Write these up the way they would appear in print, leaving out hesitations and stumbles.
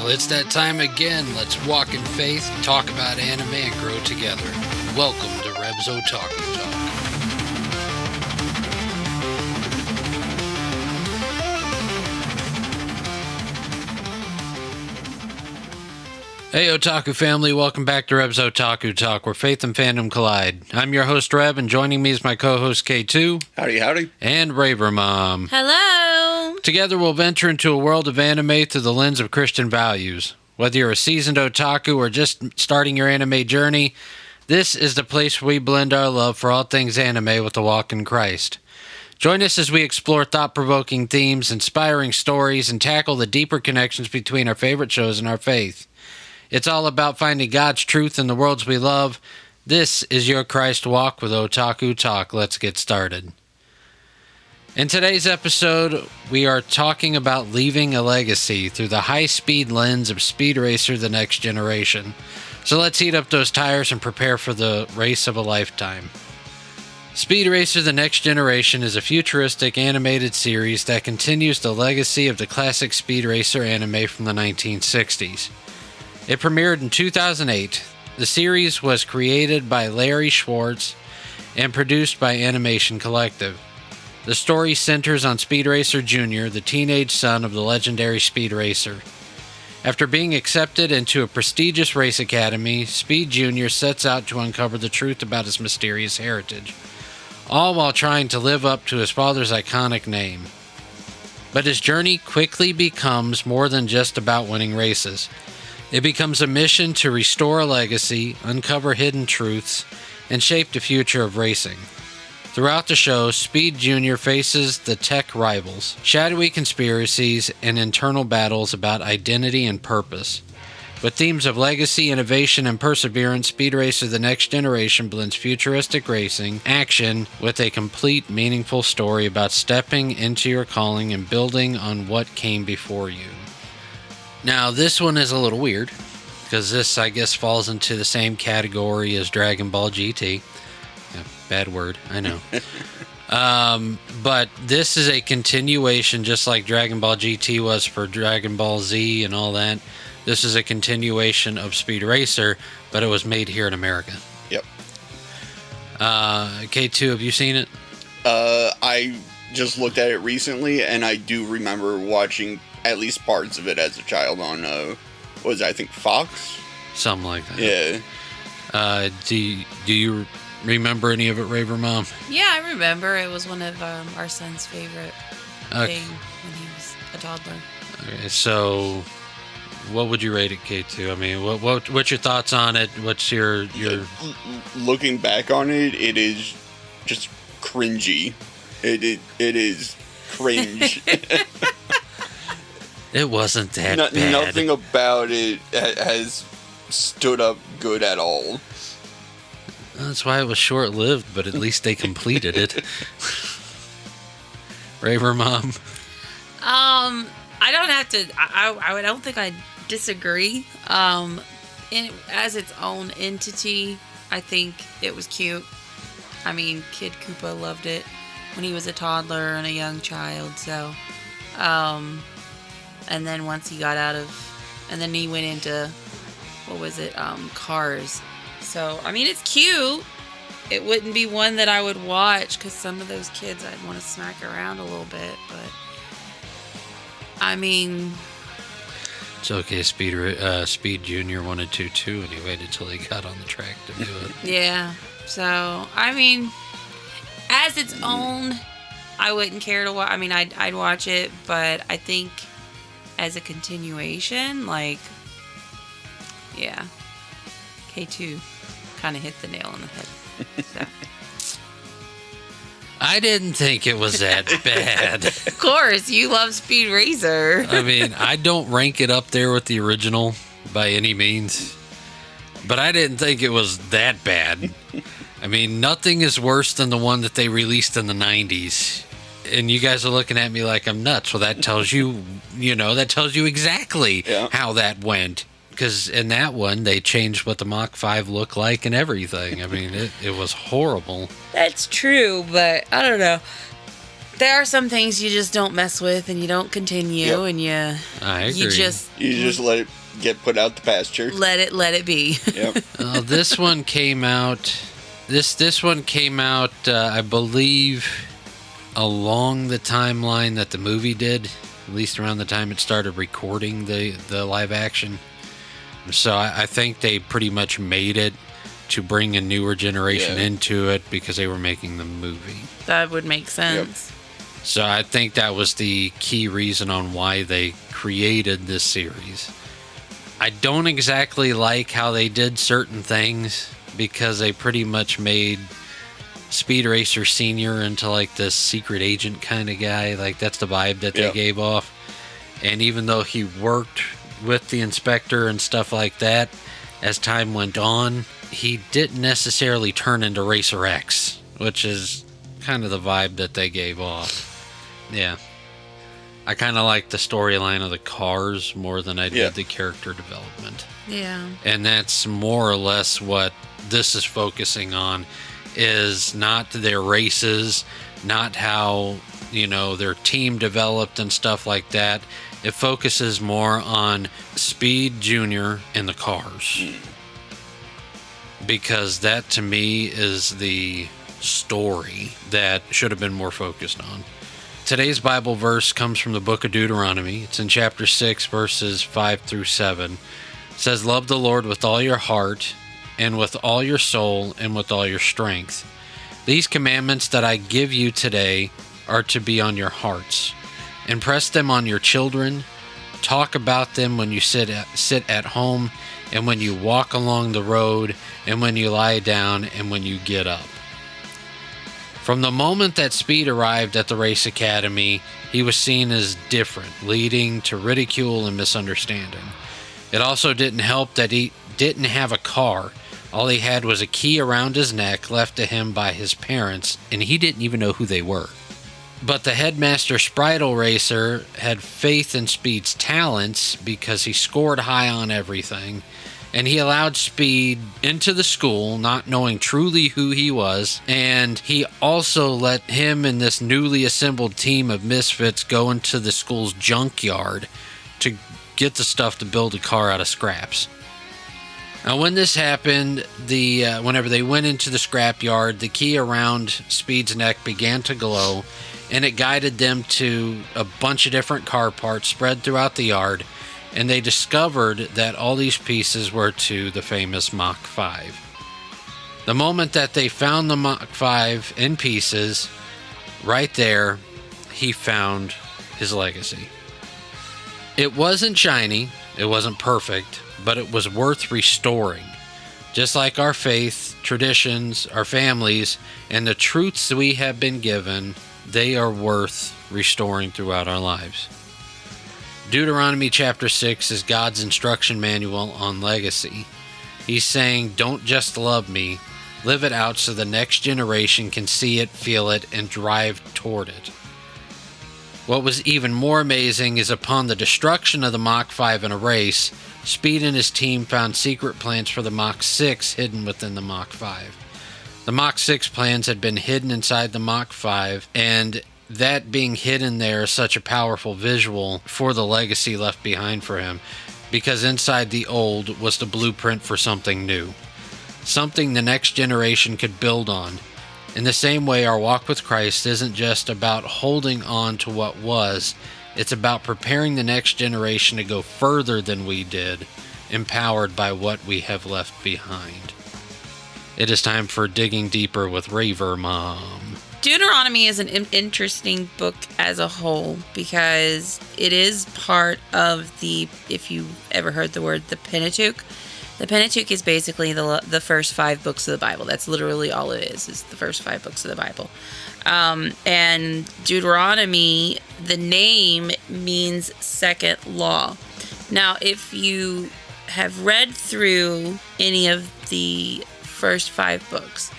Well, it's that time again. Let's walk in faith, talk about anime, and grow together. Welcome to Reb's Otaku Talk. Hey Otaku family, welcome back to Reb's Otaku Talk, where faith and fandom collide. I'm your host Reb, and joining me is my co-host K2. Howdy, howdy. And Raver Mom. Hello. Together we'll venture into a world of anime through the lens of Christian values. Whether you're a seasoned otaku or just starting your anime journey, this is the place where we blend our love for all things anime with the walk in Christ. Join us as we explore thought-provoking themes, inspiring stories, and tackle the deeper connections between our favorite shows and our faith. It's all about finding God's truth in the worlds we love. This is your Christ Walk with Otaku Talk. Let's get started. In today's episode, we are talking about leaving a legacy through the high-speed lens of Speed Racer: The Next Generation. So let's heat up those tires and prepare for the race of a lifetime. Speed Racer: The Next Generation is a futuristic animated series that continues the legacy of the classic Speed Racer anime from the 1960s. It premiered in 2008. The series was created by Larry Schwartz and produced by Animation Collective. The story centers on Speed Racer Jr., the teenage son of the legendary Speed Racer. After being accepted into a prestigious race academy, Speed Jr. sets out to uncover the truth about his mysterious heritage, all while trying to live up to his father's iconic name. But his journey quickly becomes more than just about winning races. It becomes a mission to restore a legacy, uncover hidden truths, and shape the future of racing. Throughout the show, Speed Jr. faces the tech rivals, shadowy conspiracies, and internal battles about identity and purpose. With themes of legacy, innovation, and perseverance, Speed Racer: The Next Generation blends futuristic racing, action, with a complete, meaningful story about stepping into your calling and building on what came before you. Now, this one is a little weird, because this, I guess, falls into the same category as Dragon Ball GT. Yeah, bad word, I know. But this is a continuation, just like Dragon Ball GT was for Dragon Ball Z and all that. This is a continuation of Speed Racer, but it was made here in America. Yep. K2, have you seen it? I just looked at it recently, and I do remember watching at least parts of it as a child on, what was it, I think Fox? Something like that. Yeah. Do you remember any of it, Raver Mom? Yeah, I remember. It was one of our son's favorite Okay. thing when he was a toddler. Okay, so what would you rate it, K2? I mean, what's your thoughts on it? What's your... Looking back on it, it is just cringy. It is cringe. It wasn't that bad. Nothing about it has stood up good at all. That's why it was short-lived, but at least they completed it. Raver Mom? I don't have to... I don't think I disagree. As its own entity, I think it was cute. I mean, Kid Koopa loved it when he was a toddler and a young child, so... And then once he got out of... And then he went into... What was it? Cars. So, I mean, it's cute. It wouldn't be one that I would watch, because some of those kids I'd want to smack around a little bit, but... I mean... It's okay, Speed Jr. wanted to too, and he waited till he got on the track to do it. Yeah. So, I mean... As its own, I wouldn't care to watch... I mean, I'd watch it, but I think... As a continuation, like, yeah, K2 kind of hit the nail on the head. So. I didn't think it was that bad. Of course, you love Speed Racer. I mean, I don't rank it up there with the original by any means, but I didn't think it was that bad. I mean, nothing is worse than the one that they released in the 90s. And you guys are looking at me like I'm nuts. Well, that tells you, that tells you exactly how that went. Because in that one, they changed what the Mach 5 looked like and everything. I mean, it was horrible. That's true, but I don't know. There are some things you just don't mess with and you don't continue. Yep. And I agree. you just let it get put out the pasture. let it be. Yep. This one came out. This one came out, I believe, along the timeline that the movie did. At least around the time it started recording the live action. So I think they pretty much made it to bring a newer generation into it because they were making the movie. That would make sense. Yep. So I think that was the key reason on why they created this series. I don't exactly like how they did certain things because they pretty much made Speed Racer Senior into like this secret agent kind of guy. Like that's the vibe that they gave off. And even though he worked with the inspector and stuff like that, as time went on, he didn't necessarily turn into Racer X, which is kind of the vibe that they gave off. Yeah. I kind of like the storyline of the cars more than I did the character development. Yeah. And that's more or less what this is focusing on, is not their races, not how, their team developed and stuff like that. It focuses more on Speed Jr. and the cars. Because that, to me, is the story that should have been more focused on. Today's Bible verse comes from the book of Deuteronomy. It's in chapter 6, verses 5 through 7. It says, "Love the Lord with all your heart, and with all your soul, and with all your strength. These commandments that I give you today are to be on your hearts. Impress them on your children. Talk about them when you sit at home, and when you walk along the road, and when you lie down, and when you get up." From the moment that Speed arrived at the race academy, he was seen as different, leading to ridicule and misunderstanding. It also didn't help that he didn't have a car. All he had was a key around his neck left to him by his parents, and he didn't even know who they were. But the headmaster Spritle Racer had faith in Speed's talents because he scored high on everything, and he allowed Speed into the school, not knowing truly who he was, and he also let him and this newly assembled team of misfits go into the school's junkyard to get the stuff to build a car out of scraps. Now, when this happened, whenever they went into the scrapyard, the key around Speed's neck began to glow, and it guided them to a bunch of different car parts spread throughout the yard, and they discovered that all these pieces were to the famous Mach 5. The moment that they found the Mach 5 in pieces, right there, he found his legacy. It wasn't shiny, it wasn't perfect, but it was worth restoring. Just like our faith, traditions, our families, and the truths we have been given, they are worth restoring throughout our lives. Deuteronomy chapter 6 is God's instruction manual on legacy. He's saying, don't just love me, live it out so the next generation can see it, feel it, and drive toward it. What was even more amazing is upon the destruction of the Mach 5 in a race, Speed and his team found secret plans for the Mach 6 hidden within the Mach 5. The Mach 6 plans had been hidden inside the Mach 5, and that being hidden there is such a powerful visual for the legacy left behind for him, because inside the old was the blueprint for something new, something the next generation could build on. In the same way, our walk with Christ isn't just about holding on to what was, it's about preparing the next generation to go further than we did, empowered by what we have left behind. It is time for Digging Deeper with Raver Mom. Deuteronomy is an interesting book as a whole because it is part of the, if you ever heard the word, the Pentateuch. The Pentateuch is basically the first 5 books of the Bible. That's literally all it is the first 5 books of the Bible. And Deuteronomy, the name means second law. Now, if you have read through any of the first 5 books,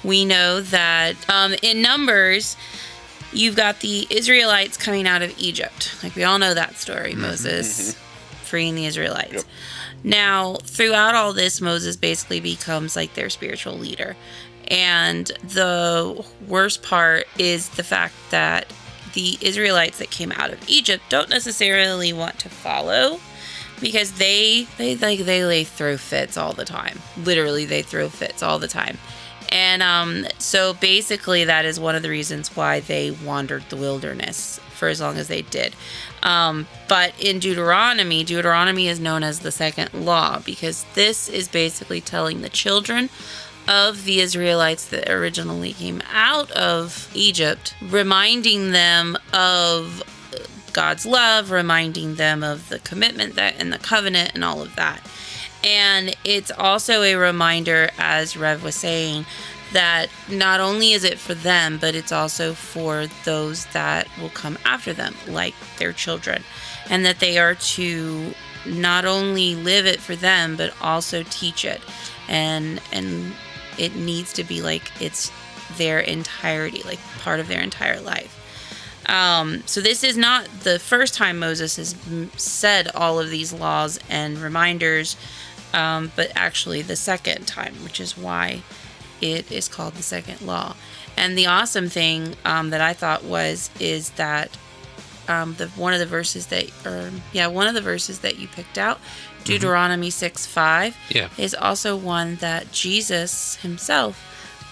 we know that in Numbers, you've got the Israelites coming out of Egypt. Like, we all know that story, Moses freeing the Israelites. Yep. Now, throughout all this, Moses basically becomes like their spiritual leader. And the worst part is the fact that the Israelites that came out of Egypt don't necessarily want to follow, because they throw fits all the time. Literally, they throw fits all the time. And so basically that is one of the reasons why they wandered the wilderness for as long as they did. But in Deuteronomy is known as the second law, because this is basically telling the children of the Israelites that originally came out of Egypt, reminding them of God's love, reminding them of the commitment that and the covenant and all of that. And it's also a reminder, as Rev was saying, that not only is it for them, but it's also for those that will come after them, like their children, and that they are to not only live it for them, but also teach it. And it needs to be like it's their entirety, like part of their entire life. So this is not the first time Moses has said all of these laws and reminders, but actually the second time, which is why it is called the second law. And the awesome thing that I thought is that one of the verses that you picked out, Deuteronomy 6:5, is also one that Jesus himself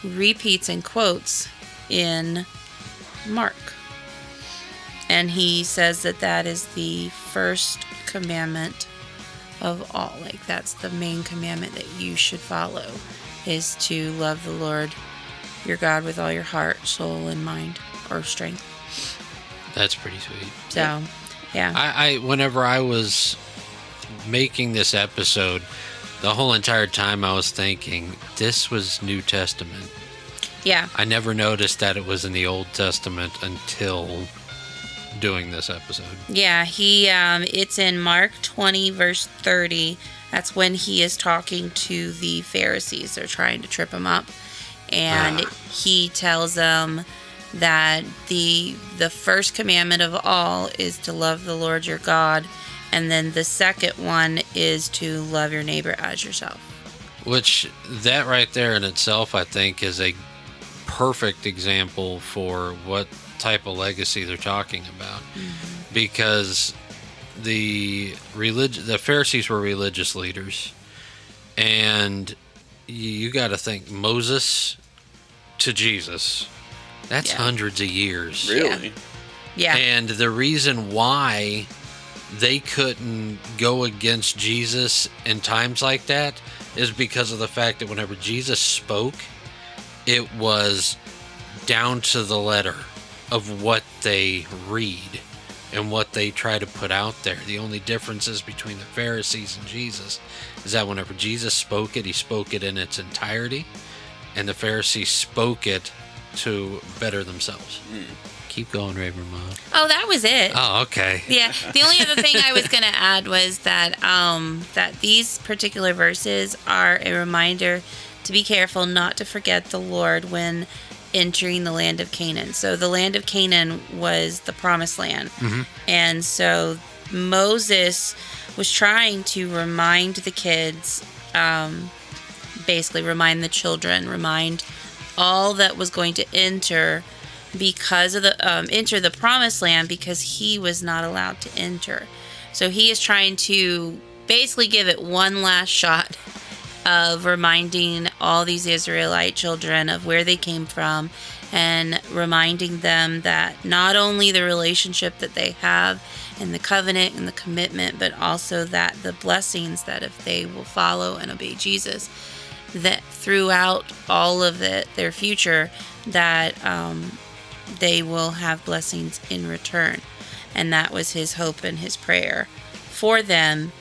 repeats and quotes in Mark. And he says that is the first commandment of all. Like, that's the main commandment that you should follow, is to love the Lord your God with all your heart, soul, and mind, or strength. That's pretty sweet. So, yeah. I whenever I was making this episode, the whole entire time I was thinking this was New Testament. Yeah. I never noticed that it was in the Old Testament until doing this episode. Yeah, it's in Mark 20 verse 30. That's when he is talking to the Pharisees. They're trying to trip him up, and he tells them that the first commandment of all is to love the Lord your God, and then the second one is to love your neighbor as yourself. Which, that right there in itself, I think, is a perfect example for what type of legacy they're talking about. Mm-hmm. Because the Pharisees were religious leaders, and you got to think Moses to Jesus, that's hundreds of years. Really? Yeah. And the reason why they couldn't go against Jesus in times like that is because of the fact that whenever Jesus spoke, it was down to the letter of what they read and what they try to put out there. The only differences between the Pharisees and Jesus is that whenever Jesus spoke it, he spoke it in its entirety, and the Pharisees spoke it to better themselves. Keep going, Raver Mom. Oh, that was it. Oh, okay. Yeah. The only other thing I was going to add was that that these particular verses are a reminder to be careful not to forget the Lord when entering the land of Canaan. So the land of Canaan was the promised land. Mm-hmm. And so Moses was trying to remind the kids, basically remind the children, remind all that was going to enter because of the enter the promised land, because he was not allowed to enter. So he is trying to basically give it one last shot of reminding all these Israelite children of where they came from, and reminding them that not only the relationship that they have and the covenant and the commitment, but also that the blessings that if they will follow and obey Jesus, that throughout all of their future, that they will have blessings in return. And that was his hope and his prayer for them.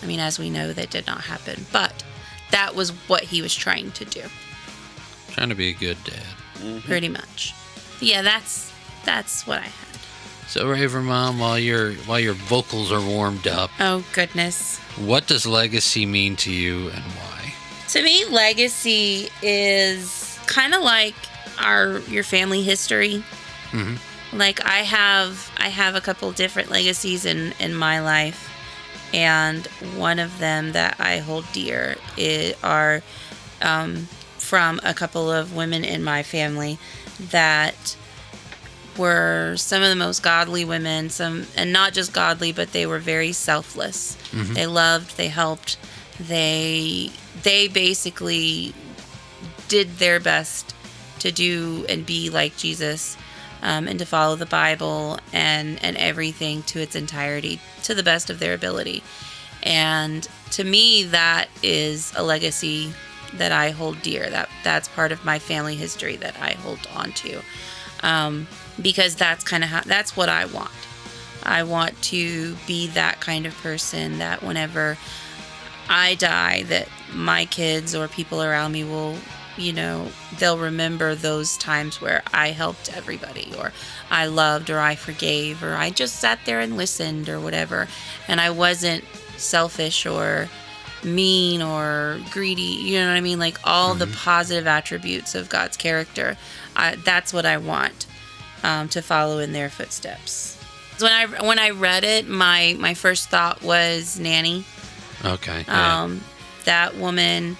I mean, as we know, that did not happen, but that was what he was trying to do. Trying to be a good dad. Mm-hmm. Pretty much. Yeah, that's what I had. So, Raver Mom, while your vocals are warmed up, Oh, goodness. what does legacy mean to you and why? To me, legacy is kind of like your family history. Mm-hmm. Like I have a couple different legacies in my life, and one of them that I hold dear are from a couple of women in my family that were some of the most godly women, and not just godly, but they were very selfless. They loved, they helped, they basically did their best to do and be like Jesus, and to follow the Bible and everything to its entirety to the best of their ability. And to me, that is a legacy that I hold dear. That's part of my family history that I hold on to. Because that's kind of that's what I want. I want to be that kind of person that whenever I die, that my kids or people around me will, they'll remember those times where I helped everybody, or I loved, or I forgave, or I just sat there and listened, or whatever. And I wasn't selfish or mean or greedy, you know what I mean? Like all the positive attributes of God's character. That's what I want. To follow in their footsteps. When I read it, my first thought was Nanny. Okay. Yeah. That woman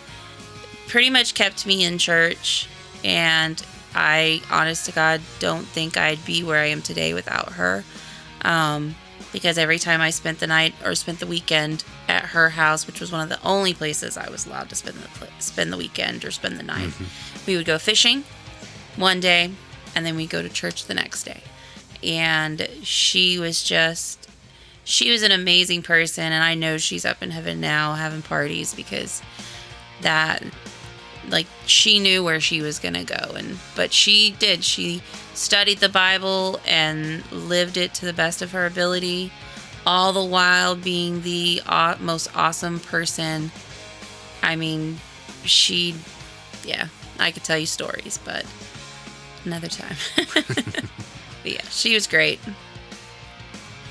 pretty much kept me in church, and I, honest to God, don't think I'd be where I am today without her. Because every time I spent the night or spent the weekend at her house, which was one of the only places I was allowed to spend the weekend or spend the night, we would go fishing one day, and then we go to church the next day. And she was an amazing person. And I know she's up in heaven now having parties because she knew where she was going to go. But she studied the Bible and lived it to the best of her ability, all the while being the most awesome person. I mean, I could tell you stories, but another time. But yeah, she was great.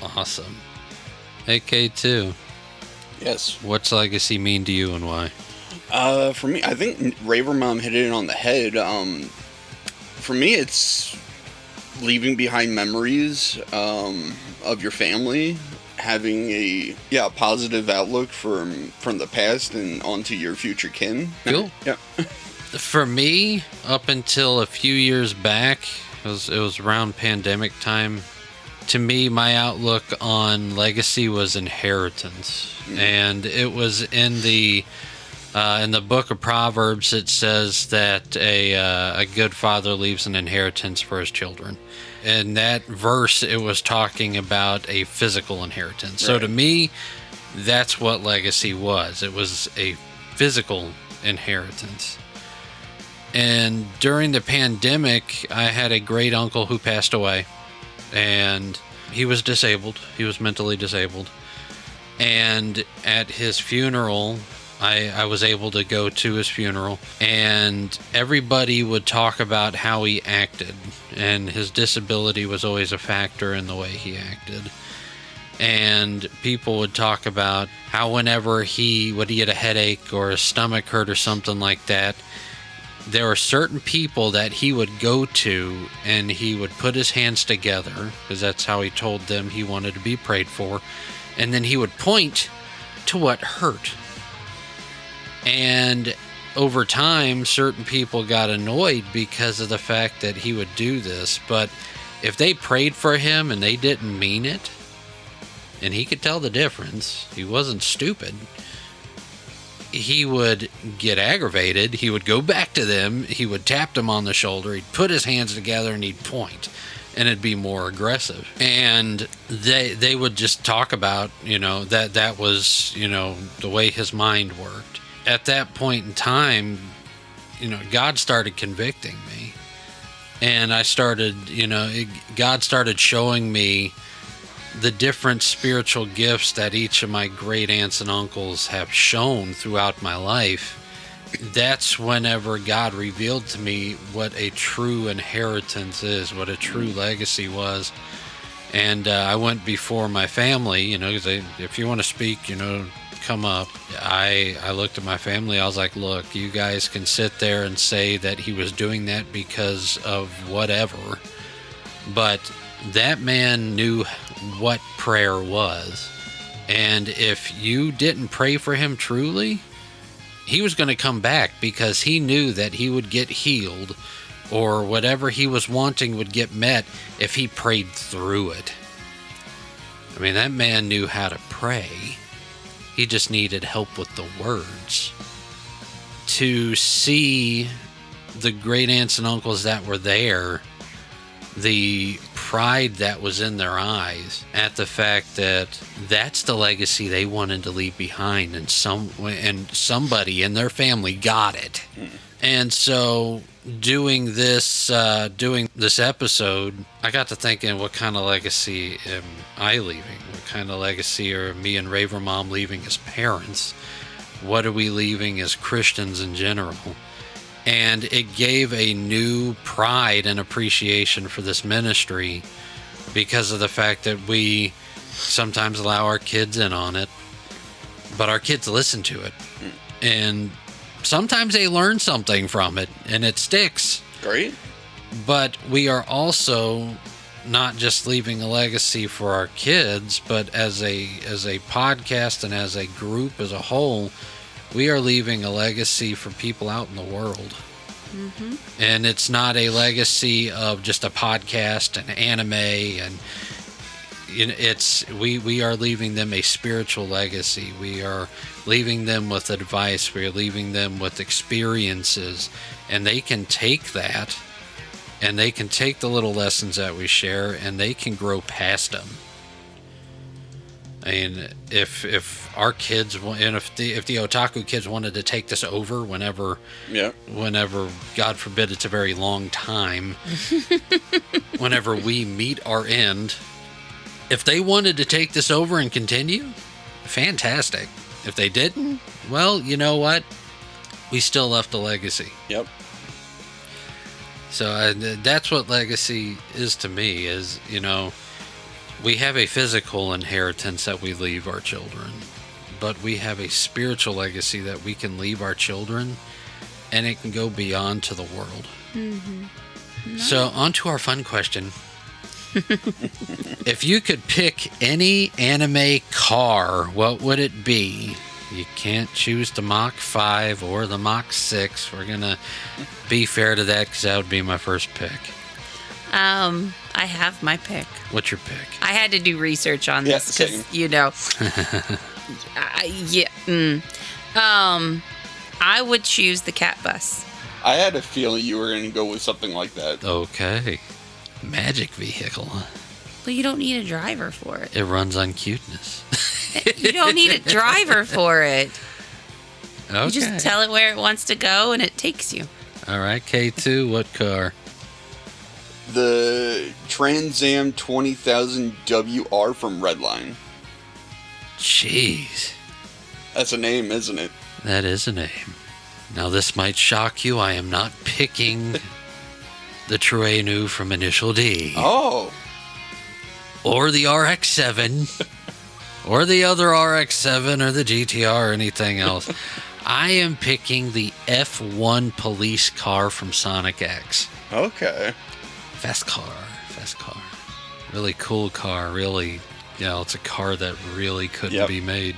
Awesome. Hey, K2. Yes. What's legacy mean to you and why? For me, I think Raver Mom hit it on the head. For me, it's leaving behind memories of your family, having a positive outlook from the past and onto your future kin. Cool. Yeah. For me, up until a few years back, it was around pandemic time. To me, my outlook on legacy was inheritance, and it was in the book of Proverbs. It says that a good father leaves an inheritance for his children. In that verse, it was talking about a physical inheritance. Right. So to me, that's what legacy was. It was a physical inheritance. And during the pandemic, I had a great uncle who passed away, and he was disabled. He was mentally disabled. And at his funeral, I was able to go to his funeral, and everybody would talk about how he acted, and his disability was always a factor in the way he acted. And people would talk about how whenever he had a headache or his stomach hurt or something like that, there were certain people that he would go to and he would put his hands together, because that's how he told them he wanted to be prayed for, and then he would point to what hurt. And over time, certain people got annoyed because of the fact that he would do this. But if they prayed for him and they didn't mean it, and he could tell the difference, he wasn't stupid, he would get aggravated. He would go back to them. He would tap them on the shoulder. He'd put his hands together and he'd point, and it'd be more aggressive. And they would just talk about, that was, the way his mind worked. At that point in time, God started convicting me, and I started, God started showing me the different spiritual gifts that each of my great aunts and uncles have shown throughout my life. That's whenever God revealed to me what a true inheritance is, what a true legacy was. And I went before my family, because if you want to speak, come up. I looked at my family. I was like, look, you guys can sit there and say that he was doing that because of whatever, but that man knew what prayer was. And if you didn't pray for him truly, he was going to come back because he knew that he would get healed or whatever he was wanting would get met if he prayed through it. I mean, that man knew how to pray. He just needed help with the words. To see the great aunts and uncles that were there, the pride that was in their eyes at the fact that that's the legacy they wanted to leave behind, and somebody in their family got it. And so doing this episode, I got to thinking, what kind of legacy am I leaving? What kind of legacy are me and Raver Mom leaving as parents? What are we leaving as Christians in general? And it gave a new pride and appreciation for this ministry because of the fact that we sometimes allow our kids in on it, but our kids listen to it. And sometimes they learn something from it, and it sticks. Great. But we are also not just leaving a legacy for our kids, but as a podcast and as a group as a whole, we are leaving a legacy for people out in the world. Mm-hmm. And it's not a legacy of just a podcast and anime, and we are leaving them a spiritual legacy. We are leaving them with advice. We are leaving them with experiences, and they can take that, and they can take the little lessons that we share, and they can grow past them. I mean, if our kids, and if the Otaku kids wanted to take this over whenever, God forbid, it's a very long time, whenever we meet our end, if they wanted to take this over and continue, fantastic. If they didn't, well, you know what? We still left a legacy. Yep. So that's what legacy is to me, is, we have a physical inheritance that we leave our children, but we have a spiritual legacy that we can leave our children, and it can go beyond to the world. Mm-hmm. Nice. So on to our fun question. If you could pick any anime car, what would it be? You can't choose the Mach 5 or the Mach 6. We're going to be fair to that because that would be my first pick. I have my pick. What's your pick? I had to do research on this because, I would choose the cat bus. I had a feeling you were going to go with something like that. Okay. Magic vehicle. Well, you don't need a driver for it. It runs on cuteness. You don't need a driver for it. Okay. You just tell it where it wants to go, and it takes you. All right, K2, what car? The Trans Am 20,000 WR from Redline. Jeez. That's a name, isn't it? That is a name. Now, this might shock you. I am not picking the Truenu from Initial D. Oh. Or the RX-7. Or the other RX-7 or the GTR or anything else. I am picking the F1 police car from Sonic X. Okay. Fast car. Really cool car. Really, it's a car that really couldn't be made.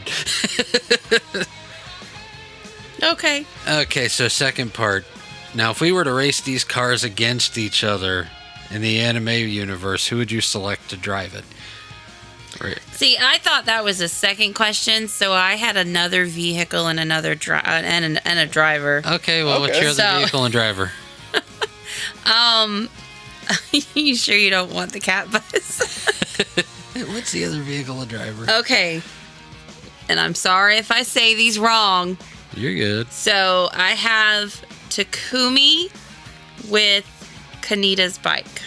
Okay. Okay, so second part. Now, if we were to race these cars against each other in the anime universe, who would you select to drive it? Right. See, I thought that was a second question, so I had another vehicle and another and a driver. Okay, well, what's your other vehicle and driver? You sure you don't want the cat bus? What's the other vehicle and driver? Okay. And I'm sorry if I say these wrong. You're good. So I have Takumi with Kaneda's bike.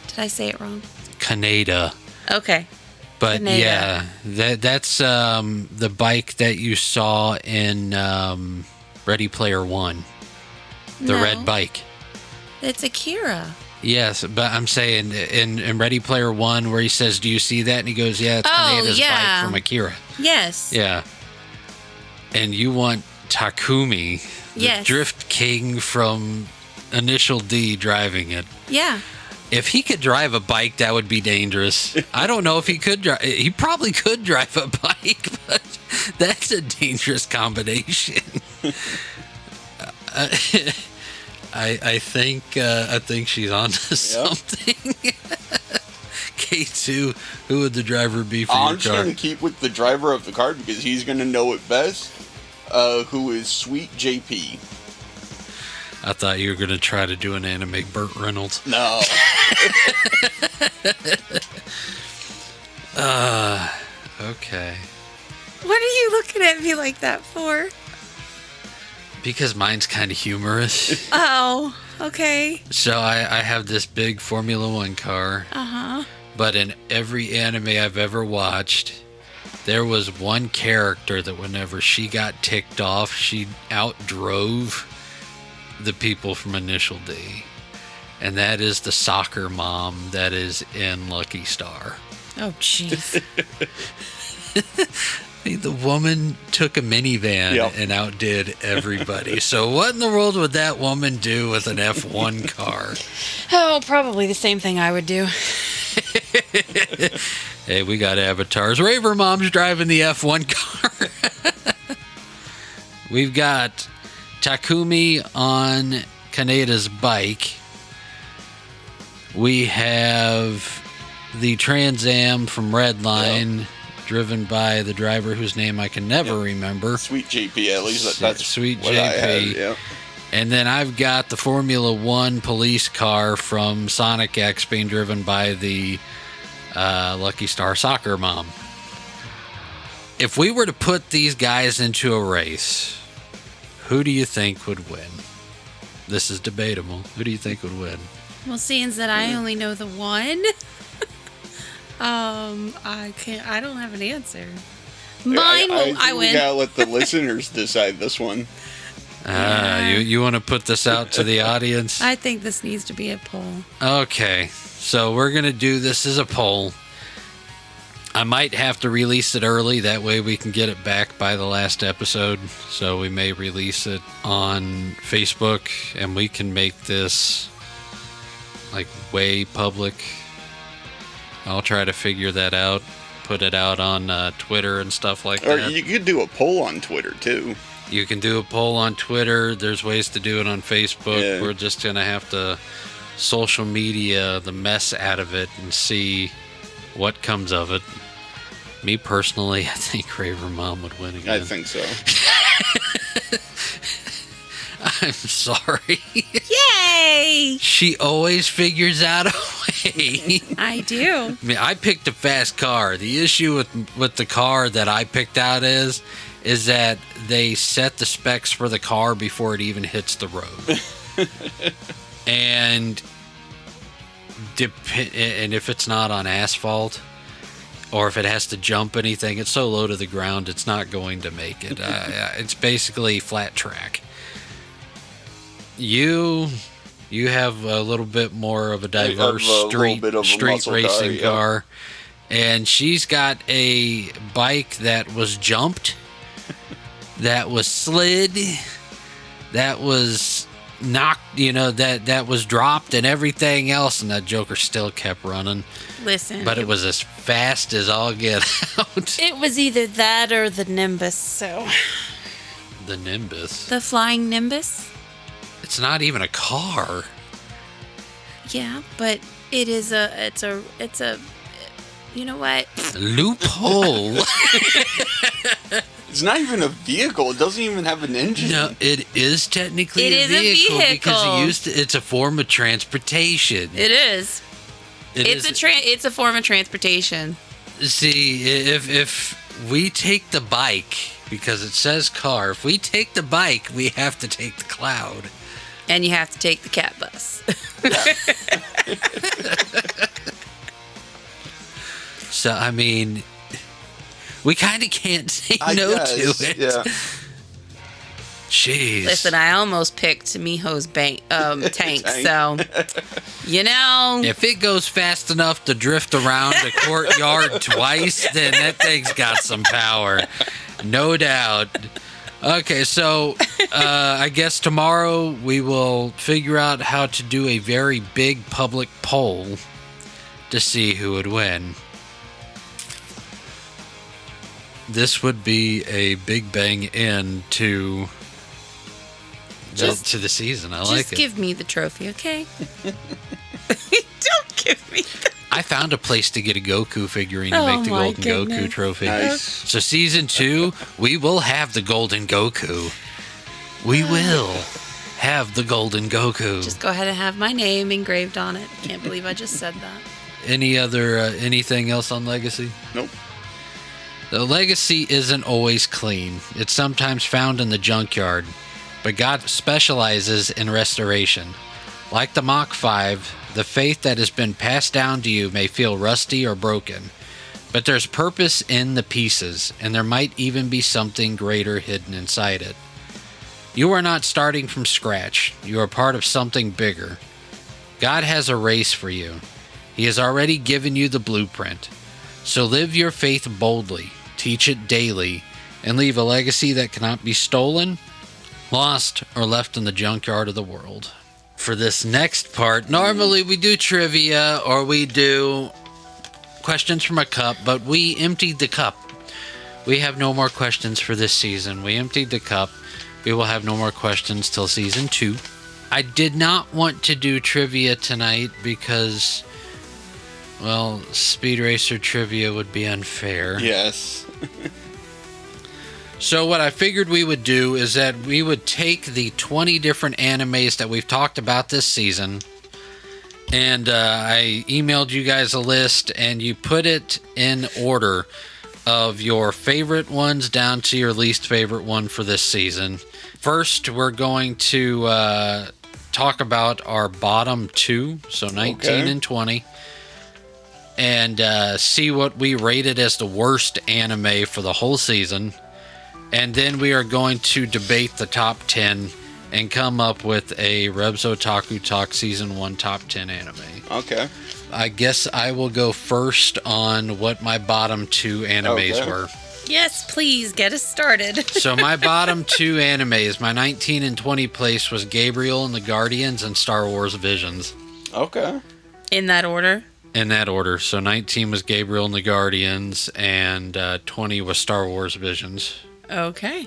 Did I say it wrong? Kaneda. Okay. But Kaneda. Yeah, that's the bike that you saw in Ready Player One. The red bike. It's Akira. Yes, but I'm saying in Ready Player One where he says, "Do you see that?" And he goes, "Yeah, it's Kaneda's bike from Akira." Yes. Yeah. And you want Takumi, the Drift King from Initial D, driving it. Yeah. If he could drive a bike, that would be dangerous. I don't know if he could drive. He probably could drive a bike, but that's a dangerous combination. I think she's on to something. K2, who would the driver be for I'm your just car? going to keep with the driver of the car because he's going to know it best. Who is Sweet JP? I thought you were going to try to do an anime Burt Reynolds. No. Okay. What are you looking at me like that for? Because mine's kind of humorous. Oh, okay. So I have this big Formula One car. Uh-huh. But in every anime I've ever watched, there was one character that whenever she got ticked off, she outdrove the people from Initial D. And that is the soccer mom that is in Lucky Star. Oh, jeez. I mean, the woman took a minivan and outdid everybody. So what in the world would that woman do with an F1 car? Oh, probably the same thing I would do. Hey, we got avatars. Raver Mom's driving the F1 car. We've got Takumi on Kaneda's bike. We have the Trans Am from Redline, driven by the driver whose name I can never remember. Sweet JP, at least that's Sweet what JP. I had, yeah. And then I've got the Formula One police car from Sonic X being driven by the Lucky Star soccer mom. If we were to put these guys into a race, who do you think would win? This is debatable. Who do you think would win? Well, seeing that I only know the one, I don't have an answer. Mine will. I win. We gotta let the listeners decide this one. You want to put this out to the audience? I think this needs to be a poll. Okay, so we're going to do this as a poll. I might have to release it early. That way we can get it back by the last episode. So we may release it on Facebook and we can make this like way public. I'll try to figure that out. Put it out on Twitter and stuff like Or that. you could do a poll on Twitter, too. You can do a poll on Twitter. There's ways to do it on Facebook. Yeah. We're just going to have to social media the mess out of it and see what comes of it. Me personally, I think Raver Mom would win again. I think so. I'm sorry. Yay! She always figures out a way. I do. I mean, I picked a fast car. The issue with the car that I picked out is that they set the specs for the car before it even hits the road. and if it's not on asphalt or if it has to jump anything, it's so low to the ground it's not going to make it. It's basically flat track. You have a little bit more of a diverse street racing car. And she's got a bike that was jumped, that was slid, that was knocked, that was dropped and everything else, and that joker still kept running. Listen. But it was as fast as all get out. It was either that or the Nimbus, so. The Nimbus? The flying Nimbus? It's not even a car. Yeah, but it is it's a, you know what? Loophole. It's not even a vehicle. It doesn't even have an engine. No, it is technically It a is a vehicle vehicle. because it's a form of transportation. It is. It's a form of transportation. See, if we take the bike, because it says car, if we take the bike, we have to take the cloud. And you have to take the cat bus. So, I mean, we kind of can't say no to it. Yeah. Jeez. Listen, I almost picked Miho's tank, so, If it goes fast enough to drift around the courtyard twice, then that thing's got some power. No doubt. Okay, so I guess tomorrow we will figure out how to do a very big public poll to see who would win. This would be a big bang end to to the season. I like Just it. give me the trophy, okay? Don't give me the... I found a place to get a Goku figurine to Oh make the my Golden Goku goodness. trophy. Nice. So season 2, we will have the Golden Goku. We will have the Golden Goku. Just go ahead and have my name engraved on it. I can't believe I just said that. Anything else on Legacy? Nope. The Legacy isn't always clean. It's sometimes found in the junkyard, but God specializes in restoration. Like the Mach 5, the faith that has been passed down to you may feel rusty or broken, but there's purpose in the pieces, and there might even be something greater hidden inside it. You are not starting from scratch. You are part of something bigger. God has a race for you. He has already given you the blueprint. So live your faith boldly, teach it daily, and leave a legacy that cannot be stolen, lost, or left in the junkyard of the world. For this next part, normally we do trivia or we do questions from a cup, but we emptied the cup. We have no more questions for this season. We emptied the cup. We will have no more questions till season 2. I did not want to do trivia tonight because, well, Speed Racer trivia would be unfair. Yes. So what I figured we would do is that we would take the 20 different animes that we've talked about this season, and I emailed you guys a list, and you put it in order of your favorite ones down to your least favorite one for this season. First, we're going to talk about our bottom 2, so 19 and 20, and see what we rated as the worst anime for the whole season. And then we are going to debate the top 10 and come up with a Rebs Otaku Talk Season 1 top 10 anime. Okay. I guess I will go first on what my bottom 2 animes were. Yes, please, get us started. So my bottom 2 animes, my 19 and 20 place was Gabriel and the Guardians and Star Wars Visions. Okay. In that order? In that order. So 19 was Gabriel and the Guardians and 20 was Star Wars Visions. Okay.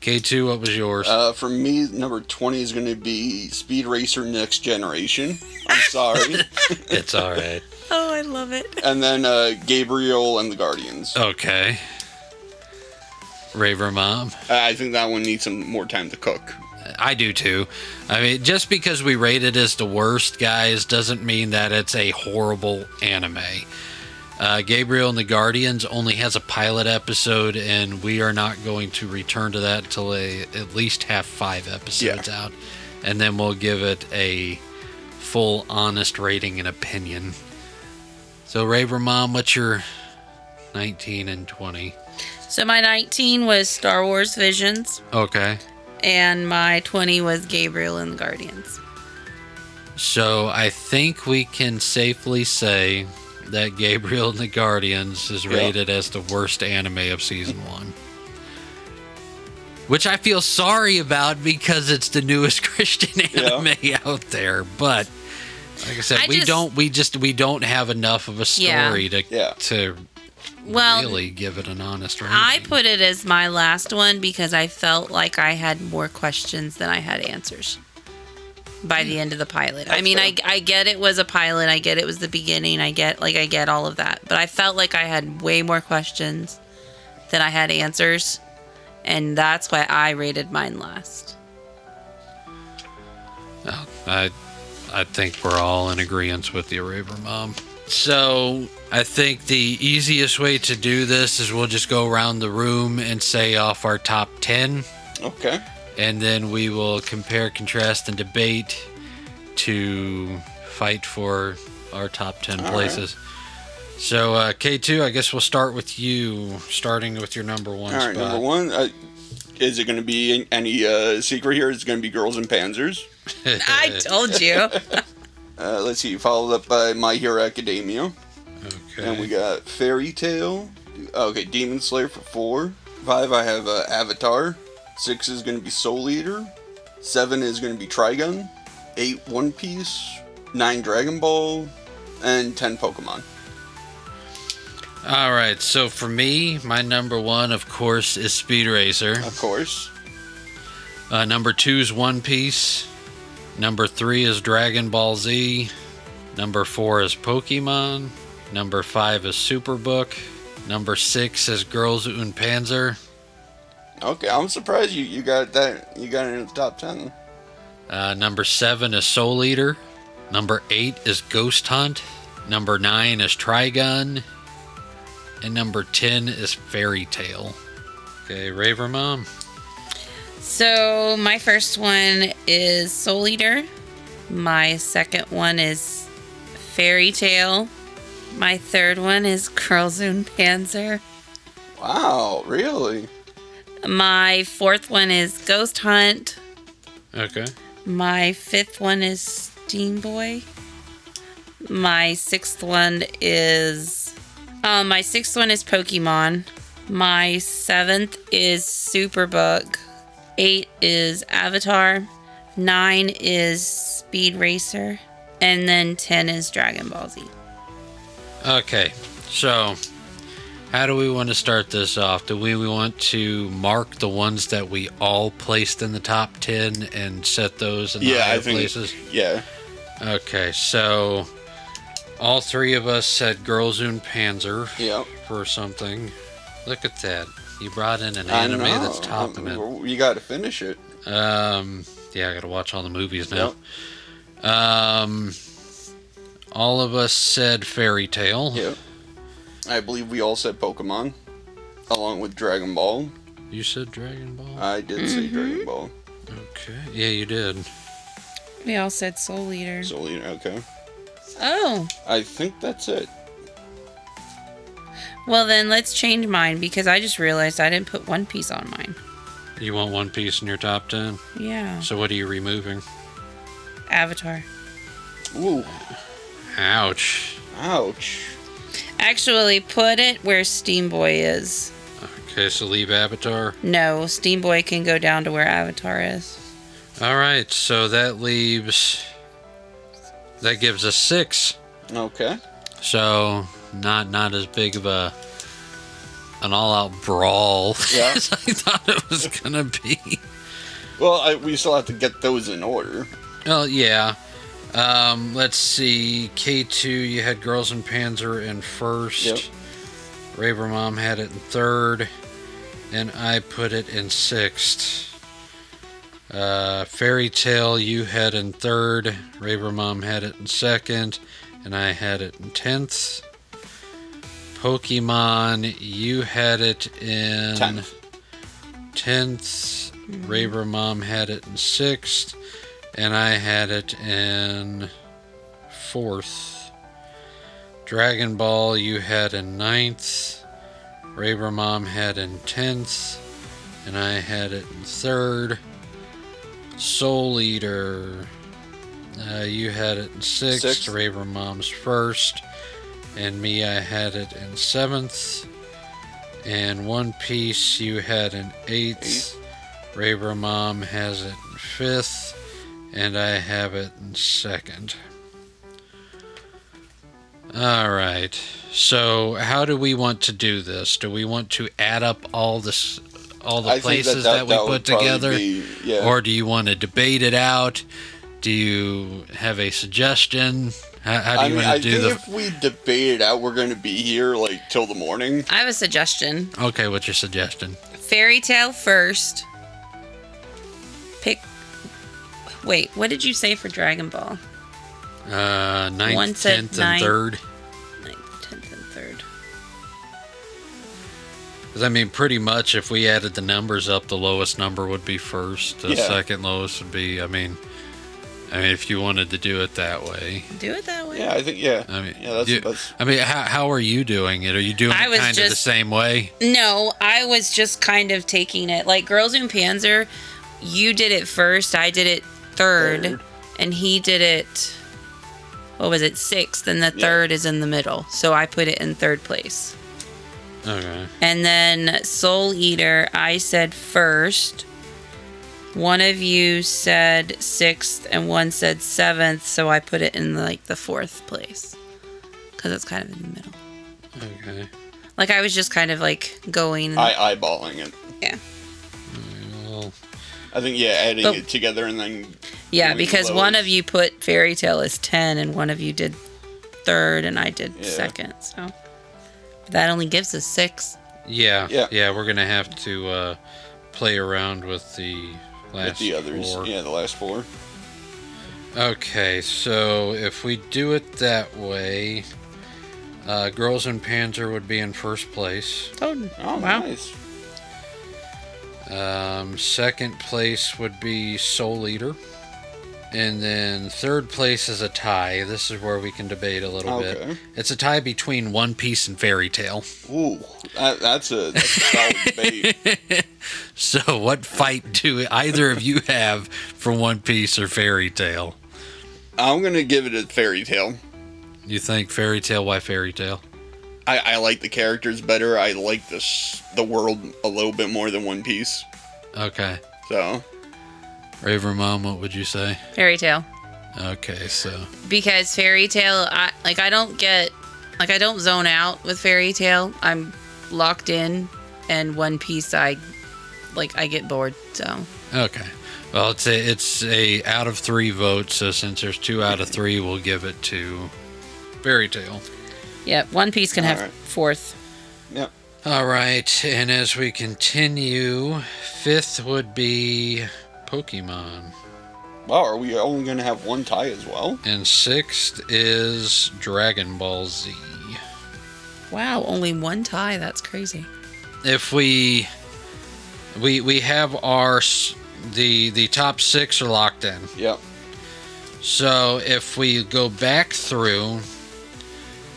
K2, what was yours? For me, number 20 is going to be Speed Racer Next Generation. I'm sorry. It's all right. Oh, I love it. And then Gabriel and the Guardians. Okay. Raver Mom. I think that one needs some more time to cook. I do too. I mean, just because we rate it as the worst, guys, doesn't mean that it's a horrible anime. Gabriel and the Guardians only has a pilot episode, and we are not going to return to that until at least have 5 episodes out. And then we'll give it a full, honest rating and opinion. So, Raver Mom, what's your 19 and 20? So my 19 was Star Wars Visions, Okay. and my 20 was Gabriel and the Guardians. So, I think we can safely say that Gabriel and the Guardians is rated as the worst anime of season 1. Which I feel sorry about because it's the newest Christian anime out there. But like I said, we don't have enough of a story to really give it an honest rating. I put it as my last one because I felt like I had more questions than I had answers by the end of the pilot. That's I mean, fair. I get it was a pilot. I get it was the beginning. I get all of that. But I felt like I had way more questions than I had answers. And that's why I rated mine last. Oh, I think we're all in agreement with the Raver Mom. So I think the easiest way to do this is we'll just go around the room and say off our top 10. Okay. And then we will compare, contrast, and debate to fight for our top 10 places. Right. So, K2, I guess we'll start with you, starting with your number 1 spot. All right, number 1. Is it going to be any secret here? Is it going to be Girls and Panzers? I told you. Let's see. Followed up by My Hero Academia. Okay. And we got Fairy Tail. Okay, Demon Slayer for 4. 5, I have Avatar. 6 is going to be Soul Eater. 7 is going to be Trigun. 8, One Piece. 9, Dragon Ball. And 10, Pokemon. All right, so for me, my number 1, of course, is Speed Racer. Of course. Number 2 is One Piece. Number 3 is Dragon Ball Z. Number 4 is Pokemon. Number 5 is Superbook. Number 6 is Girls und Panzer. Okay, I'm surprised you got that. You got it in the top 10. Number 7 is Soul Eater. Number 8 is Ghost Hunt. Number 9 is Trigun. And number 10 is Fairy Tale. Okay, Raver Mom. So my first one is Soul Eater. My second one is Fairy Tale. My third one is Girls und Panzer. Wow, really? My fourth one is Ghost Hunt. Okay. My fifth one is Steam Boy. My sixth one is Pokemon. My seventh is Superbook. 8 is Avatar. 9 is Speed Racer. And then 10 is Dragon Ball Z. Okay, so how do we want to start this off? Do we want to mark the ones that we all placed in the top 10 and set those in the higher places? Yeah. Okay, so all three of us said Girls und Panzer Yep. for something. Look at that. You brought in an anime that's topping it. You got to finish it. Yeah, I gotta watch all the movies now. Yep. All of us said Fairy Tale. Yep. I believe we all said Pokemon, along with Dragon Ball. You said Dragon Ball? I did say Dragon Ball. Okay. Yeah, you did. We all said Soul Eater. So, okay. Oh. I think that's it. Well, then let's change mine because I just realized I didn't put One Piece on mine. You want One Piece in your top 10? Yeah. So what are you removing? Avatar. Ooh. Ouch. Ouch. Actually, put it where Steam Boy is. Okay, so leave Avatar. No, Steam Boy can go down to where Avatar is. All right, so that gives us 6. Okay. So not as big of an all-out brawl Yeah. as I thought it was gonna be. Well, we still have to get those in order. Well, yeah. Let's see. K2, you had Girls und Panzer in first. Yep. Raver Mom had it in third. And I put it in sixth. Fairy Tale, you had in third. Raver Mom had it in second. And I had it in 10th. Pokemon, you had it in 10th. Raver Mom had it in 6th. And I had it in 4th. Dragon Ball, you had in 9th. Raver Mom had in 10th. And I had it in 3rd. Soul Eater, you had it in 6th. Raver Mom's 1st. And me, I had it in 7th. And One Piece, you had in 8th. Raver Mom has it in 5th. And I have it in 2nd. Alright. So how do we want to do this? Do we want to add up all the places that we put together? Or do you want to debate it out? Do you have a suggestion? How do you want to do if we debate it out, we're going to be here like till the morning. I have a suggestion. Okay, what's your suggestion? Fairy Tale first. Wait, what did you say for Dragon Ball? 9th, 10th, and 3rd. 9th, 10th, and 3rd. Because, I mean, pretty much if we added the numbers up, the lowest number would be first. The second lowest would be, I mean, if you wanted to do it that way. Do it that way? Yeah, I think, yeah. I mean, that's I mean, how are you doing it? Are you doing it kind of the same way? No, I was just kind of taking it. Like, Girls und Panzer, you did it first, I did it third. And he did it, what was it, 6th, and the 3rd is in the middle. So I put it in 3rd place. Okay. And then Soul Eater, I said first. One of you said 6th and one said 7th, so I put it in like the 4th place. Because it's kind of in the middle. Okay. Like I was just kind of like going. eyeballing it. Yeah. Well, I think, yeah, adding But- it together and then... Yeah, doing the because one lowest. of you put Fairy Tale as 10, and one of you did third, and I did second. So that only gives us 6. Yeah. Yeah. We're gonna have to play around with the last With the others. 4. Yeah, the last 4. Okay, so if we do it that way, Girls in Panzer would be in first place. Oh, Oh, wow. nice. Second place would be Soul Eater. And then third place is a tie. This is where we can debate a little Okay. bit. It's a tie between One Piece and Fairy Tale. Ooh, that's a solid debate. So what fight do either of you have for One Piece or Fairy Tale? I'm going to give it a Fairy Tale. You think Fairy Tale? Why Fairy Tale? I like the characters better. I like the world a little bit more than One Piece. Okay. So, Raver Mom, what would you say? Fairy Tale. Okay, so... Because Fairy Tale, I don't zone out with Fairy Tale. I'm locked in, and One Piece, I get bored. So Okay. Well, it's a out of 3 votes, so since there's 2 out of 3, we'll give it to Fairy Tale. yeah, One Piece can have Alright. 4th. yep. All right, and as we continue, 5th would be Pokemon, Wow, are we only going to have one tie as well? and 6th is Dragon Ball Z. Wow, only one tie. That's crazy. If we have the top 6 are locked in. Yep. So if we go back through,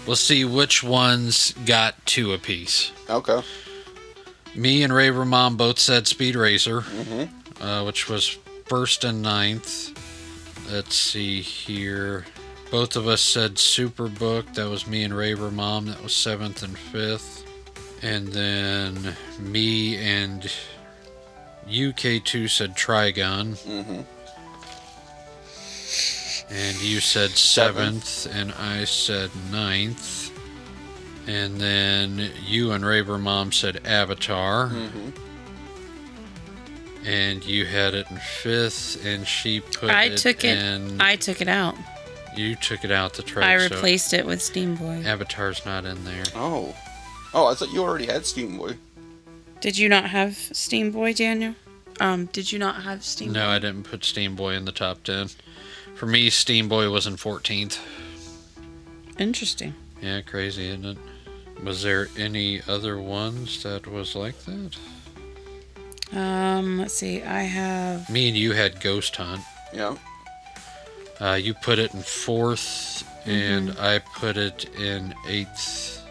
we'll see which ones got 2 apiece. Okay. Me and Raver Mom both said Speed Racer, Mm-hmm. which was 1st and 9th. Let's see here. Both of us said Superbook. That was me and Raver Mom. That was 7th and 5th. And then me and UK2 said Trigon. Mm-hmm. And you said 7th, and I said 9th. And then you and Raver Mom said Avatar. Mm-hmm. And you had it in 5th, and she put I it took it. in... I took it out. You took it out the trade. I replaced it with Steam Boy. Avatar's not in there. Oh. Oh, I thought you already had Steam Boy. Did you not have Steam Boy, Daniel? Did you not have Steam Boy? No, I didn't put Steam Boy in the top 10. For me, Steam Boy was in 14th. Interesting. Yeah, crazy, isn't it? Was there any other ones that was like that? Let's see. I have. Me and you had Ghost Hunt. Yeah. You put it in 4th, and I put it in 8th.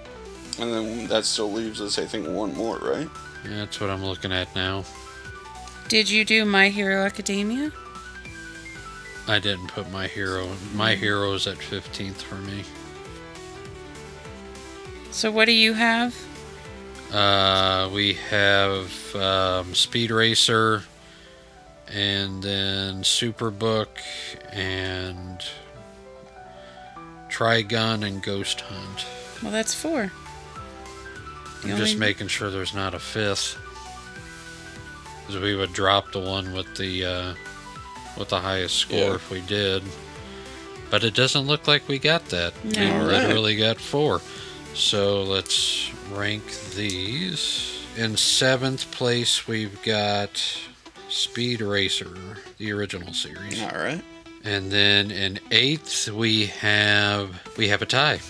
And then that still leaves us, I think, one more, right? Yeah, that's what I'm looking at now. Did you do My Hero Academia? I didn't put My Hero. My Hero's at 15th for me. So what do you have? We have Speed Racer, and then Superbook, and Trigun, and Ghost Hunt. Well, that's 4. I'm just making sure there's not a 5th, because we would drop the one with the highest score Yeah. if we did. But it doesn't look like we got that. No. We Alright. literally got 4. So let's rank these. In 7th place, we've got Speed Racer, the original series. All right. And then in 8th, we have a tie.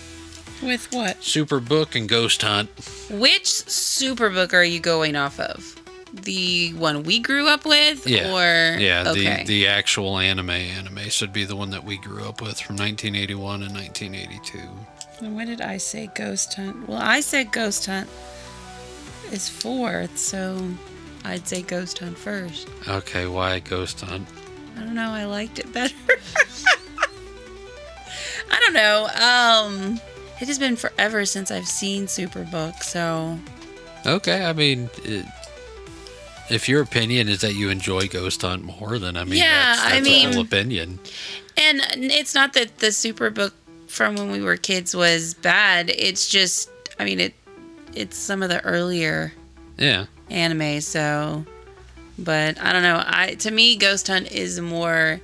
With what? Superbook and Ghost Hunt. Which Superbook are you going off of? The one we grew up with? Yeah. Or Yeah, okay. the actual anime should be the one that we grew up with from 1981 and 1982. And what did I say? Ghost Hunt. Well, I said Ghost Hunt is 4th, so I'd say Ghost Hunt first. Okay, why Ghost Hunt? I don't know. I liked it better. I don't know. It has been forever since I've seen Superbook, so Okay, I mean, if your opinion is that you enjoy Ghost Hunt more, then I mean, Yeah, that's I a mean- full opinion. and it's not that the Superbook from when we were kids was bad. It's just, I mean, it's some of the earlier Yeah. anime, so But I don't know. To me, Ghost Hunt is more.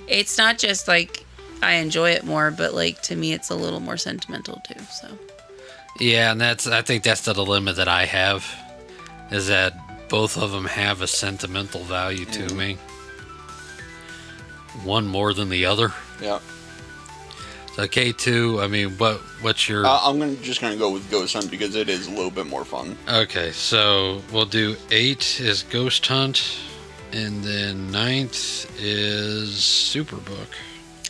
It's not just like I enjoy it more, but like to me, it's a little more sentimental too. So. Yeah, and I think that's the dilemma that I have, is that both of them have a sentimental value to me. One more than the other. Yeah. So K2, I mean, what's your... I'm just gonna go with Ghost Hunt because it is a little bit more fun. Okay, so we'll do 8 is Ghost Hunt, and then 9th is Superbook.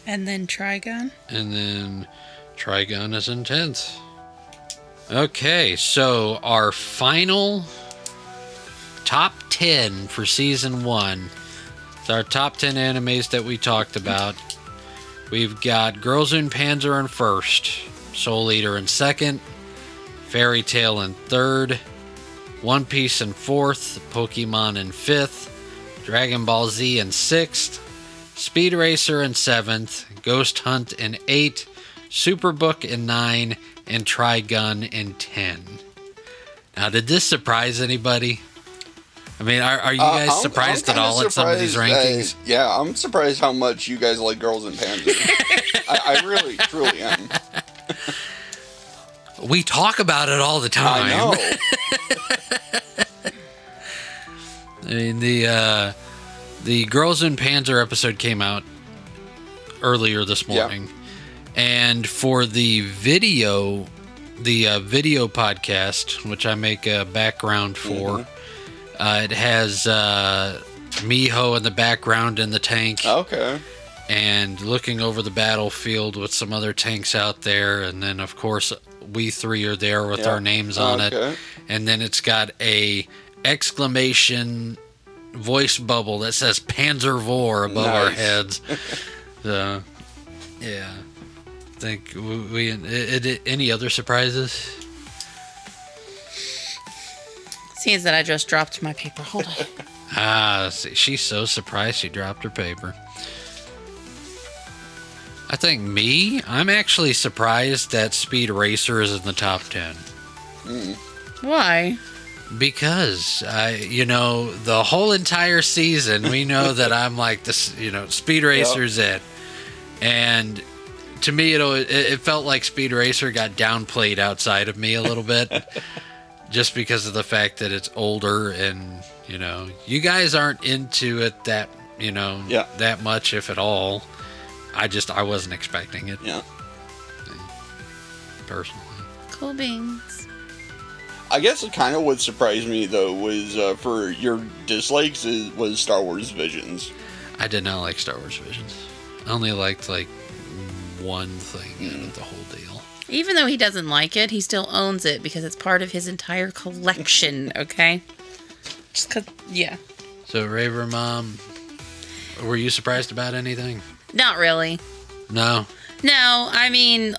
And then Trigun. And then Trigun is in 10th. Okay, so our final top 10 for season 1. It's our top 10 animes that we talked about. We've got Girls in Panzer in first, Soul Eater in second, Fairy Tail in third, One Piece in fourth, Pokemon in fifth, Dragon Ball Z in sixth, Speed Racer in seventh, Ghost Hunt in 8, Superbook in 9, and Trigun in 10. Now, did this surprise anybody? I mean, are you guys surprised at all at some of these rankings? Yeah, I'm surprised how much you guys like Girls in Panzer. I really, truly am. We talk about it all the time. I know. I mean, the Girls in Panzer episode came out earlier this morning, and for the video podcast, which I make a background for, it has Miho in the background in the tank. Okay. And looking over the battlefield with some other tanks out there, and then of course we three are there with our names on it, and then it's got a exclamation voice bubble that says Panzer Vor above our heads. So, yeah. I think we any other surprises? Seems that I just dropped my paper. Hold on. See, she's so surprised she dropped her paper. I think I'm actually surprised that Speed Racer is in the top 10. Why? Because, the whole entire season, we know that I'm like this, Speed Racer's it. And to me, it felt like Speed Racer got downplayed outside of me a little bit. Just because of the fact that it's older and, you guys aren't into it that, that much, if at all. I wasn't expecting it. Yeah. Personally. Cool beans. I guess it kind of what surprised me, though, was for your dislikes was Star Wars Visions. I did not like Star Wars Visions. I only liked, one thing out of the whole deal. Even though he doesn't like it, he still owns it because it's part of his entire collection, okay? Just 'cause, yeah. So, Raver Mom, were you surprised about anything? Not really. No? No, I mean,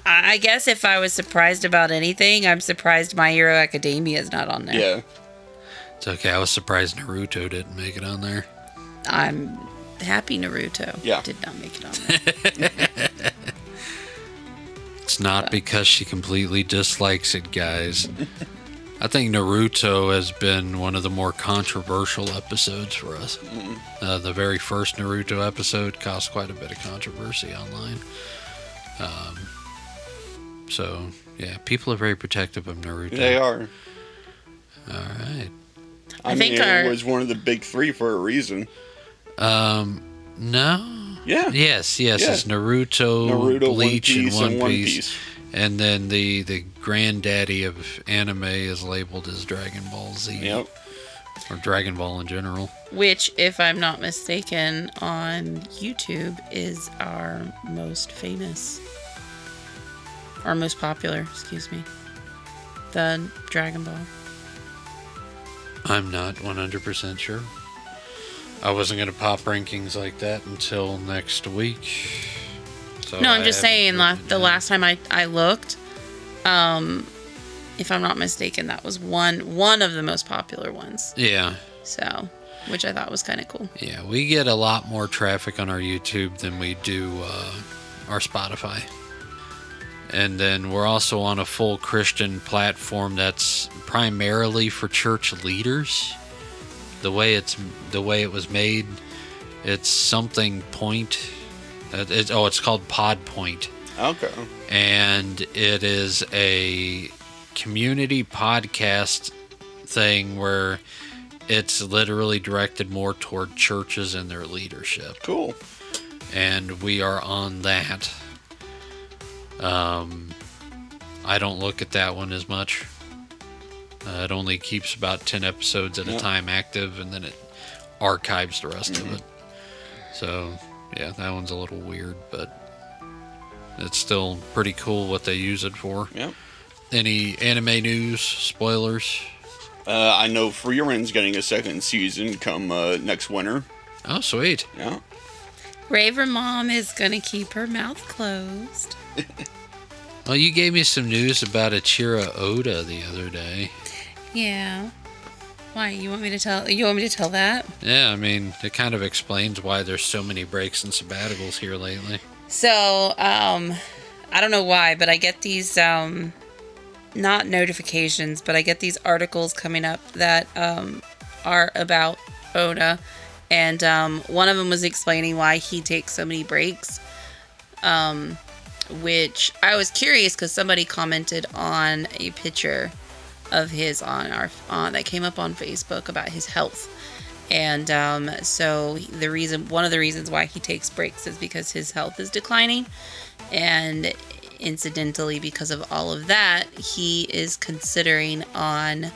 I guess if I was surprised about anything, I'm surprised My Hero Academia is not on there. Yeah. It's okay. I was surprised Naruto didn't make it on there. I'm happy Naruto did not make it on there. It's not because she completely dislikes it, guys. I think Naruto has been one of the more controversial episodes for us. The very first Naruto episode caused quite a bit of controversy online. So, yeah, people are very protective of Naruto. They are. All right. I mean, it was one of the big three for a reason. No. Yeah. Yes. It's Naruto, Bleach, and One Piece. And then the granddaddy of anime is labeled as Dragon Ball Z. Yep. Or Dragon Ball in general. Which, if I'm not mistaken, on YouTube is our most famous. Or most popular, excuse me. The Dragon Ball. I'm not 100% sure. I wasn't going to pop rankings like that until next week. So no, I'm just saying, the last time I looked, if I'm not mistaken, that was one of the most popular ones. Yeah. So, which I thought was kind of cool. Yeah, we get a lot more traffic on our YouTube than we do our Spotify. And then we're also on a full Christian platform that's primarily for church leaders. The way it was made, it's something point. It's called Pod Point. Okay. And it is a community podcast thing where it's literally directed more toward churches and their leadership. Cool. And we are on that. I don't look at that one as much. It only keeps about 10 episodes at a time active, and then it archives the rest of it. So, yeah, that one's a little weird, but it's still pretty cool what they use it for. Yep. Any anime news, spoilers? I know Freeren's getting a second season come next winter. Oh, sweet. Yeah. Raver Mom is going to keep her mouth closed. Well, you gave me some news about Achira Oda the other day. Yeah. Why? You want me to tell that? Yeah, I mean, it kind of explains why there's so many breaks and sabbaticals here lately. So, I don't know why, but I get these, not notifications, but I get these articles coming up that, are about Oda. And, one of them was explaining why he takes so many breaks. Which I was curious because somebody commented on a picture of his on that came up on Facebook about his health. And, so one of the reasons why he takes breaks is because his health is declining. And incidentally, because of all of that, he is considering on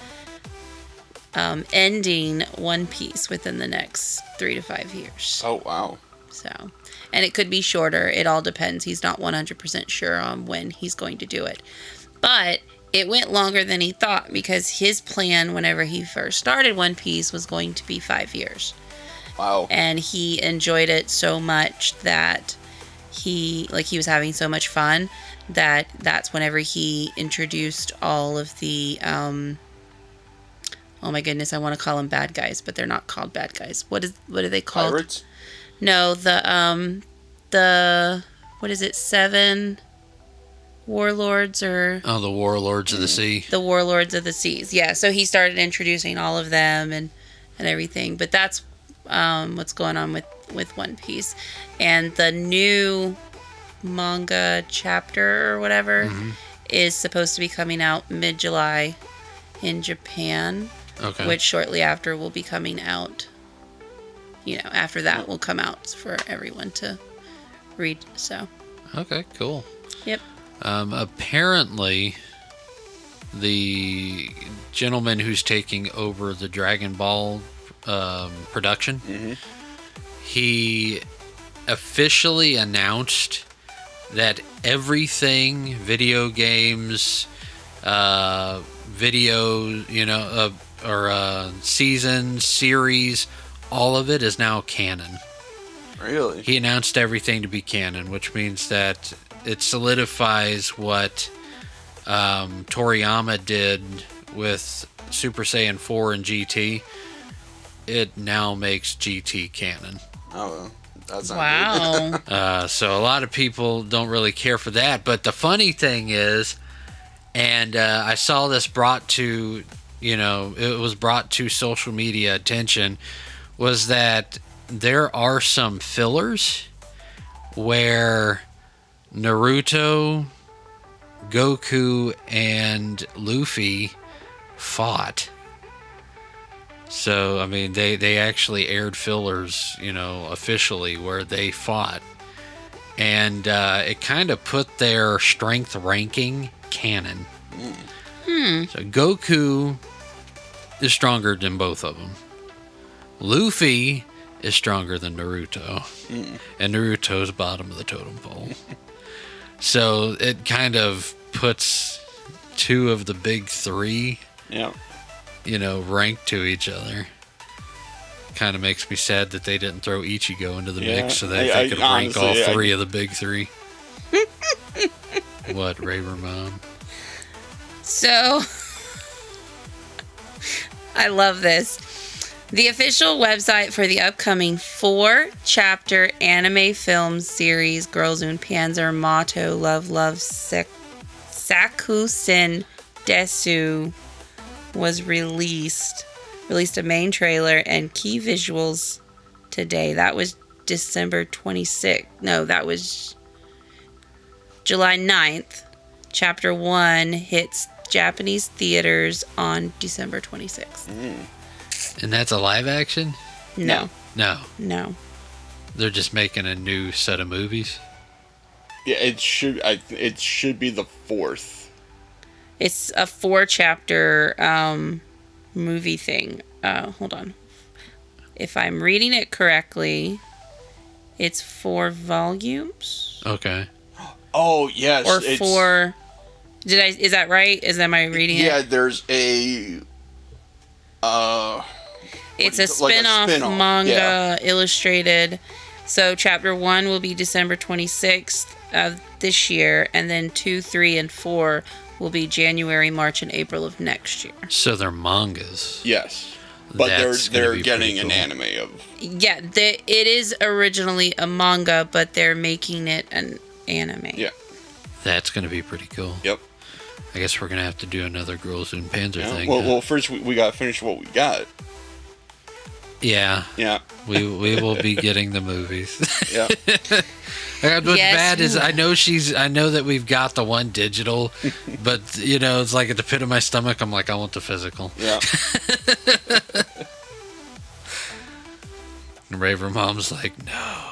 ending One Piece within the next 3 to 5 years. Oh, wow. So, and it could be shorter. It all depends. He's not 100% sure on when he's going to do it. But it went longer than he thought because his plan whenever he first started One Piece was going to be 5 years. Wow. And he enjoyed it so much that he was having so much fun that's whenever he introduced all of the oh my goodness, I want to call them bad guys, but they're not called bad guys. What are they called? Pirates? No, the what is it? 7 warlords or the Warlords of the Sea. The Warlords of the Seas. Yeah, so he started introducing all of them and everything. But that's what's going on with One Piece. And the new manga chapter or whatever is supposed to be coming out mid-July in Japan. Okay. Which shortly after will be coming out. After that will come out for everyone to read. So. Okay, cool. Yep. Apparently, the gentleman who's taking over the Dragon Ball production, he officially announced that everything, video games, season, series, all of it is now canon. Really? He announced everything to be canon, which means that it solidifies what Toriyama did with Super Saiyan 4 and GT. It now makes GT canon. Oh, well, that's not Wow. So a lot of people don't really care for that. But the funny thing is, and I saw this brought to, it was brought to social media attention, was that there are some fillers where Naruto, Goku, and Luffy fought. So, I mean, they actually aired fillers, officially where they fought. And it kind of put their strength ranking canon. So Goku is stronger than both of them. Luffy is stronger than Naruto. And Naruto's bottom of the totem pole. So it kind of puts 2 of the big 3, ranked to each other. Kind of makes me sad that they didn't throw Ichigo into the mix so that they could rank all 3 of the big 3. What, Raver Mom? So, I love this. The official website for the upcoming 4-chapter anime film series Girls und Panzer Motto Love Sakusen Desu was released a main trailer and key visuals today. That was December 26th. No, that was July 9th. Chapter 1 hits Japanese theaters on December 26th. And that's a live action? No. No. No. They're just making a new set of movies? Yeah, it should be the 4th. It's a 4-chapter movie thing. Hold on. If I'm reading it correctly, it's 4 volumes. Okay. Oh, yes. Or 4... Is that right? Am I reading it? Yeah, there's a... It's a like a spin-off spin-off, manga, yeah. illustrated. So chapter 1 will be December 26th of this year, and then 2, 3, and 4 will be January, March, and April of next year. So they're mangas. Yes. But That's they're gonna be getting pretty an cool. anime of... Yeah, it is originally a manga, but they're making it an anime. Yeah. That's going to be pretty cool. Yep. I guess we're going to have to do another Girls and Panzer Yeah. thing. Well, first we got to finish what we got. Yeah. Yeah. We will be getting the movies. Yeah. What's Yes. bad is I know that we've got the one digital, but it's like at the pit of my stomach. I'm like, I want the physical. Yeah. And Raver Mom's like, no.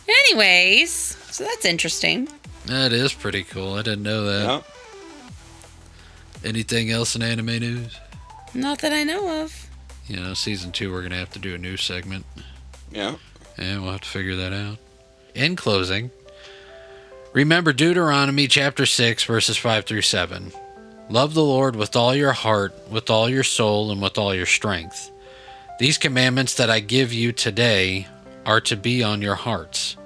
Anyways, so that's interesting. That is pretty cool. I didn't know that. Yeah. Anything else in anime news? Not that I know of. Season 2, we're going to have to do a new segment. Yeah. And we'll have to figure that out. In closing, remember Deuteronomy chapter 6, verses 5 through 7. Love the Lord with all your heart, with all your soul, and with all your strength. These commandments that I give you today are to be on your hearts.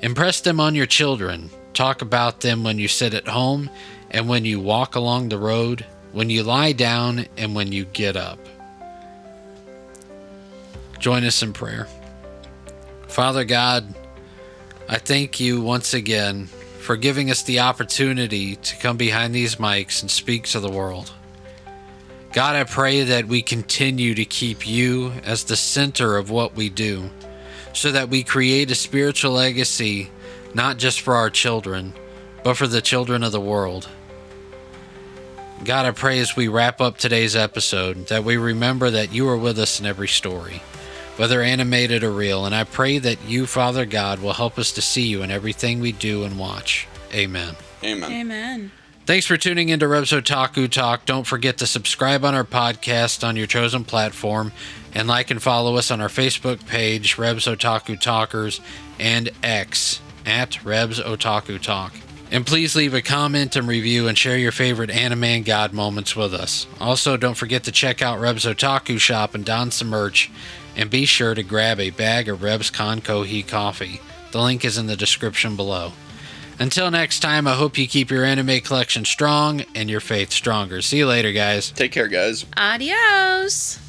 Impress them on your children. Talk about them when you sit at home and when you walk along the road, when you lie down and when you get up. Join us in prayer. Father God, I thank you once again for giving us the opportunity to come behind these mics and speak to the world. God, I pray that we continue to keep you as the center of what we do, so that we create a spiritual legacy, not just for our children, but for the children of the world. God, I pray as we wrap up today's episode that we remember that you are with us in every story, whether animated or real, and I pray that you, Father God, will help us to see you in everything we do and watch. Amen. Amen. Amen. Thanks for tuning into Reb's Otaku Talk. Don't forget to subscribe on our podcast on your chosen platform, and like and follow us on our Facebook page, Reb's Otaku Talkers, and X, at Reb's Otaku Talk. And please leave a comment and review and share your favorite anime and God moments with us. Also, don't forget to check out Reb's Otaku Shop and don some merch, and be sure to grab a bag of Reb's Con Kohi coffee. The link is in the description below. Until next time, I hope you keep your anime collection strong and your faith stronger. See you later, guys. Take care, guys. Adios.